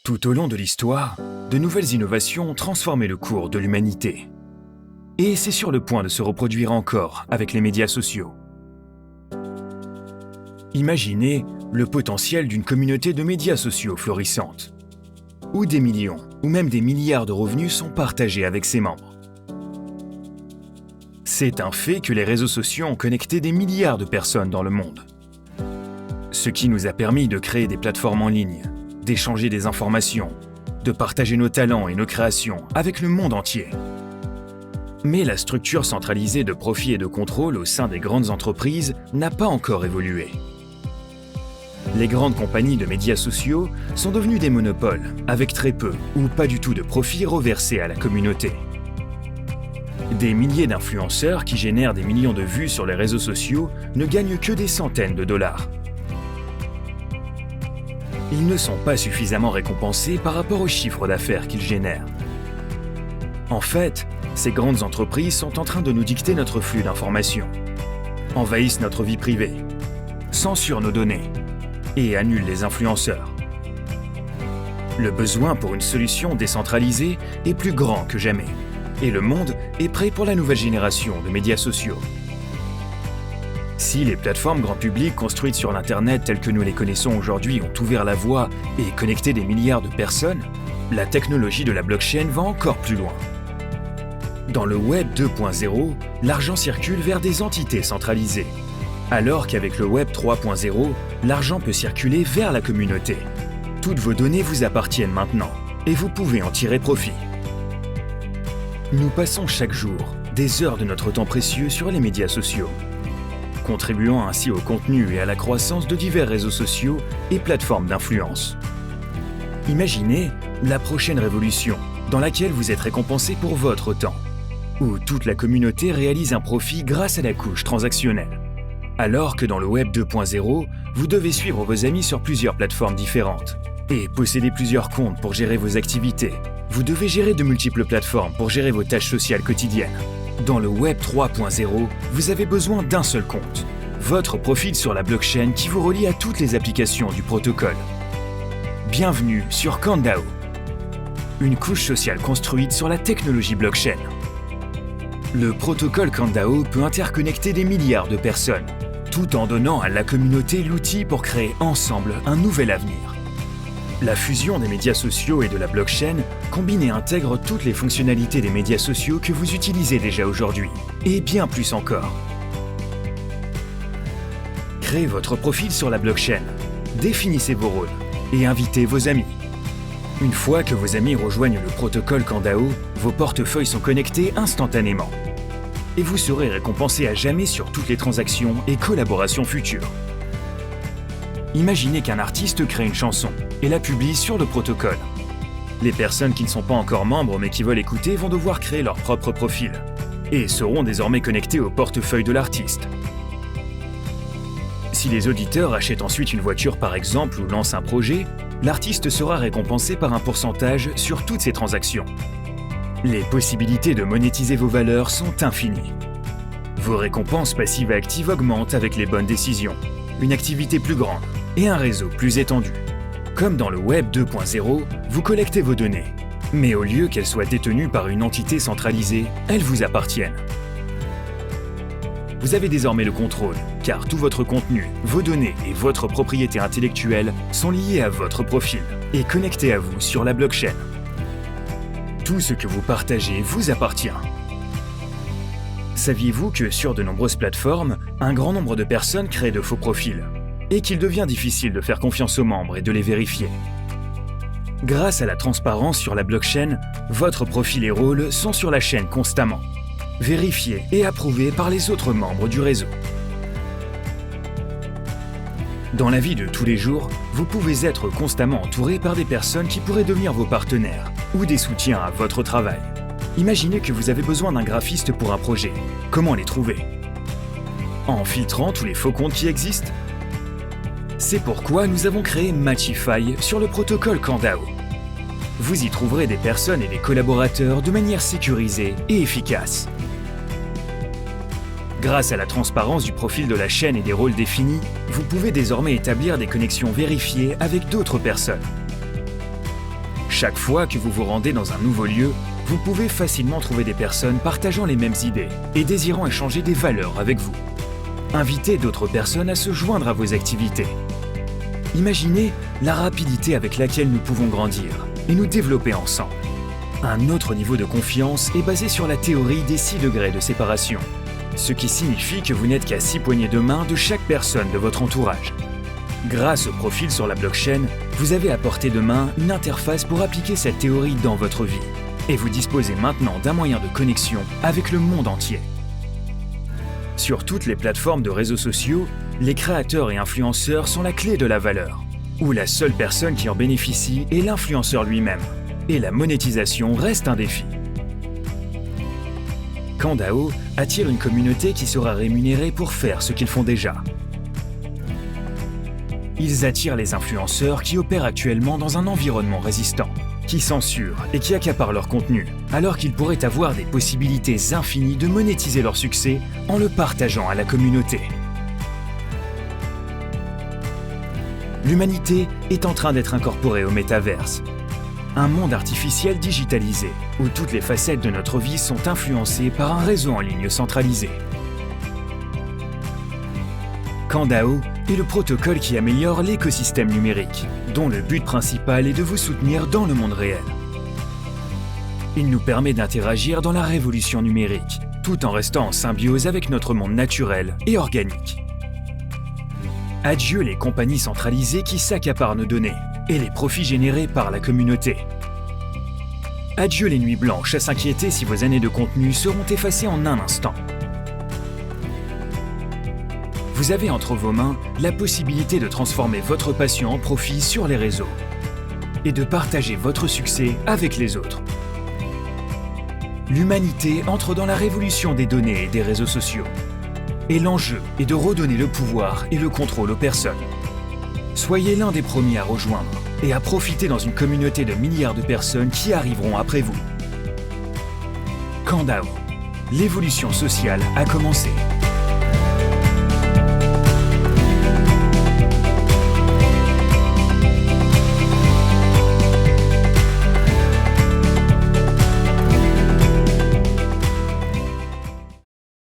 Tout au long de l'histoire, de nouvelles innovations ont transformé le cours de l'humanité. Et c'est sur le point de se reproduire encore avec les médias sociaux. Imaginez le potentiel d'une communauté de médias sociaux florissante, où des millions ou même des milliards de revenus sont partagés avec ses membres. C'est un fait que les réseaux sociaux ont connecté des milliards de personnes dans le monde. Ce qui nous a permis de créer des plateformes en ligne, d'échanger des informations, de partager nos talents et nos créations avec le monde entier. Mais la structure centralisée de profit et de contrôle au sein des grandes entreprises n'a pas encore évolué. Les grandes compagnies de médias sociaux sont devenues des monopoles, avec très peu ou pas du tout de profit reversé à la communauté. Des milliers d'influenceurs qui génèrent des millions de vues sur les réseaux sociaux ne gagnent que des centaines de dollars. Ils ne sont pas suffisamment récompensés par rapport au chiffre d'affaires qu'ils génèrent. En fait, ces grandes entreprises sont en train de nous dicter notre flux d'informations, envahissent notre vie privée, censurent nos données et annulent les influenceurs. Le besoin pour une solution décentralisée est plus grand que jamais, et le monde est prêt pour la nouvelle génération de médias sociaux. Si les plateformes grand public construites sur l'Internet telles que nous les connaissons aujourd'hui ont ouvert la voie et connecté des milliards de personnes, la technologie de la blockchain va encore plus loin. Dans le Web 2.0, l'argent circule vers des entités centralisées, alors qu'avec le Web 3.0, l'argent peut circuler vers la communauté. Toutes vos données vous appartiennent maintenant, et vous pouvez en tirer profit. Nous passons chaque jour des heures de notre temps précieux sur les médias sociaux, contribuant ainsi au contenu et à la croissance de divers réseaux sociaux et plateformes d'influence. Imaginez la prochaine révolution dans laquelle vous êtes récompensé pour votre temps, où toute la communauté réalise un profit grâce à la couche transactionnelle. Alors que dans le Web 2.0, vous devez suivre vos amis sur plusieurs plateformes différentes et posséder plusieurs comptes pour gérer vos activités. Vous devez gérer de multiples plateformes pour gérer vos tâches sociales quotidiennes. Dans le Web 3.0, vous avez besoin d'un seul compte, votre profil sur la blockchain qui vous relie à toutes les applications du protocole. Bienvenue sur Kandao, une couche sociale construite sur la technologie blockchain. Le protocole Kandao peut interconnecter des milliards de personnes, tout en donnant à la communauté l'outil pour créer ensemble un nouvel avenir. La fusion des médias sociaux et de la blockchain combine et intègre toutes les fonctionnalités des médias sociaux que vous utilisez déjà aujourd'hui, et bien plus encore. Créez votre profil sur la blockchain, définissez vos rôles et invitez vos amis. Une fois que vos amis rejoignent le protocole Kandao, vos portefeuilles sont connectés instantanément. Et vous serez récompensé à jamais sur toutes les transactions et collaborations futures. Imaginez qu'un artiste crée une chanson et la publie sur le protocole. Les personnes qui ne sont pas encore membres mais qui veulent écouter vont devoir créer leur propre profil et seront désormais connectés au portefeuille de l'artiste. Si les auditeurs achètent ensuite une voiture par exemple ou lancent un projet, l'artiste sera récompensé par un pourcentage sur toutes ces transactions. Les possibilités de monétiser vos valeurs sont infinies. Vos récompenses passives et actives augmentent avec les bonnes décisions, une activité plus grande et un réseau plus étendu. Comme dans le Web 2.0, vous collectez vos données, mais au lieu qu'elles soient détenues par une entité centralisée, elles vous appartiennent. Vous avez désormais le contrôle, car tout votre contenu, vos données et votre propriété intellectuelle sont liés à votre profil et connectés à vous sur la blockchain. Tout ce que vous partagez vous appartient. Saviez-vous que sur de nombreuses plateformes, un grand nombre de personnes créent de faux profils et qu'il devient difficile de faire confiance aux membres et de les vérifier? Grâce à la transparence sur la blockchain, votre profil et rôle sont sur la chaîne constamment, vérifiés et approuvés par les autres membres du réseau. Dans la vie de tous les jours, vous pouvez être constamment entouré par des personnes qui pourraient devenir vos partenaires ou des soutiens à votre travail. Imaginez que vous avez besoin d'un graphiste pour un projet. Comment les trouver? En filtrant tous les faux comptes qui existent? C'est pourquoi nous avons créé Matchify sur le protocole Kandao. Vous y trouverez des personnes et des collaborateurs de manière sécurisée et efficace. Grâce à la transparence du profil de la chaîne et des rôles définis, vous pouvez désormais établir des connexions vérifiées avec d'autres personnes. Chaque fois que vous vous rendez dans un nouveau lieu, vous pouvez facilement trouver des personnes partageant les mêmes idées et désirant échanger des valeurs avec vous. Invitez d'autres personnes à se joindre à vos activités. Imaginez la rapidité avec laquelle nous pouvons grandir et nous développer ensemble. Un autre niveau de confiance est basé sur la théorie des 6 degrés de séparation, ce qui signifie que vous n'êtes qu'à 6 poignées de main de chaque personne de votre entourage. Grâce au profil sur la blockchain, vous avez à portée de main une interface pour appliquer cette théorie dans votre vie. Et vous disposez maintenant d'un moyen de connexion avec le monde entier. Sur toutes les plateformes de réseaux sociaux, les créateurs et influenceurs sont la clé de la valeur, où la seule personne qui en bénéficie est l'influenceur lui-même. Et la monétisation reste un défi. Kandao attire une communauté qui sera rémunérée pour faire ce qu'ils font déjà. Ils attirent les influenceurs qui opèrent actuellement dans un environnement résistant, qui censurent et qui accaparent leur contenu, alors qu'ils pourraient avoir des possibilités infinies de monétiser leur succès en le partageant à la communauté. L'humanité est en train d'être incorporée au métaverse, un monde artificiel digitalisé, où toutes les facettes de notre vie sont influencées par un réseau en ligne centralisé. Kandao est le protocole qui améliore l'écosystème numérique, dont le but principal est de vous soutenir dans le monde réel. Il nous permet d'interagir dans la révolution numérique, tout en restant en symbiose avec notre monde naturel et organique. Adieu les compagnies centralisées qui s'accaparent nos données et les profits générés par la communauté. Adieu les nuits blanches à s'inquiéter si vos années de contenu seront effacées en un instant. Vous avez entre vos mains la possibilité de transformer votre passion en profit sur les réseaux et de partager votre succès avec les autres. L'humanité entre dans la révolution des données et des réseaux sociaux. Et l'enjeu est de redonner le pouvoir et le contrôle aux personnes. Soyez l'un des premiers à rejoindre et à profiter dans une communauté de milliards de personnes qui arriveront après vous. Kandao, l'évolution sociale a commencé.